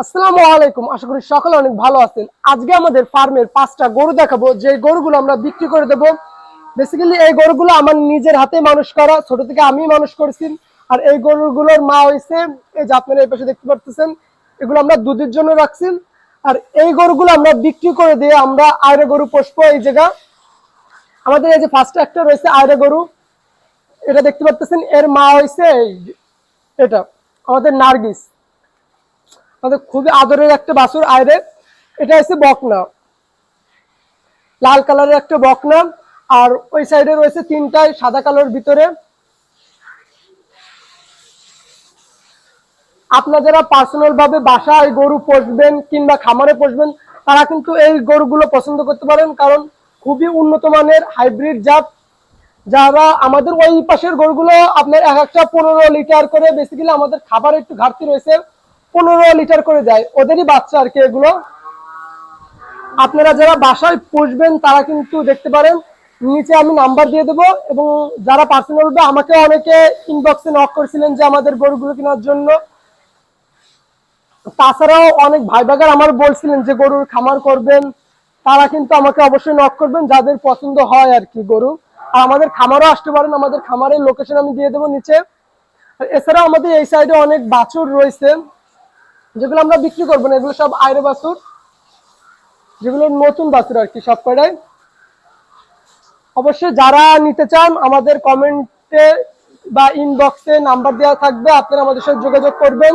আসসালামু আলাইকুম, আশা করি সকলে অনেক ভালো আছেন। আজকে আমাদের ফার্মের 5টা গরু দেখাবো, যে গরুগুলো আমরা বিক্রি করে দেবো। বেসিক্যালি এই গরুগুলো আমার নিজের হাতে মানুষ করা, ছোট থেকে আমি মানুষ করেছি। আর এই গরুগুলোর মা হয়েছে, এই যে আপনারা এই পাশে দেখতে পাচ্ছেন, এগুলো আমরা দুধের জন্য রাখছি। আর এই গরুগুলো আমরা বিক্রি করে দিয়ে আমরা আয়রা গরু পুষবো। এই জায়গা আমাদের এই যে ফার্স্ট একটা রয়েছে আয়রা গরু, এটা দেখতে পাচ্ছেন, এর মা হয়েছে এটা আমাদের নার্গিস, আমাদের খুবই আদরের একটা বাছুর আয়রে। এটা হচ্ছে বকনা, লাল কালারের একটা বকনা। আর ওই সাইডে রয়েছে তিনটাই সাদা কালোর ভিতরে। আপনারা যারা পার্সোনাল ভাবে বাসায় গরু পুষবেন কিংবা খামারে পুষবেন, তারা কিন্তু এই গরুগুলো পছন্দ করতে পারেন, কারণ খুবই উন্নত মানের হাইব্রিড জাত। যারা আমাদের ওই পাশের গরুগুলো আপনার এক একটা 15 লিটার করে, বেসিক্যালি আমাদের খাবার একটু ঘাটতি রয়েছে, 15 লিটার করে দেয়, ওদেরই বাচ্চা আর কি এগুলো। আপনারা যারা বাসায় পুষবেন তারা কিন্তু দেখতে পারেন, নিচে আমি নাম্বার দিয়ে দেবো। এবং যারা পার্সোনাল ভাবে আমাকে অনেকে ইনবক্সে নক করেছিলেন যে আমাদের গরুগুলো কেনার জন্য, তাছাড়াও অনেক ভাই ভাগার আমার বলছিলেন যে গরুর খামার করবেন, তারা কিন্তু আমাকে অবশ্যই নক করবেন যাদের পছন্দ হয় আর কি গরু। আর আমাদের খামারও আসতে পারেন, আমাদের খামারের লোকেশন আমি দিয়ে দেবো নিচে। এছাড়াও আমাদের এই সাইডে অনেক বাছুর রয়েছে যেগুলো আমরা বিক্রি করবো না, এগুলো সব আয়রা বাছুর, যেগুলো নতুন বাছুর আর কি সব কটাই। অবশ্যই যারা নিতে চান আমাদের কমেন্টে বা ইনবক্সে নাম্বার দেওয়া থাকবে, আপনারা আমাদের সাথে যোগাযোগ করবেন।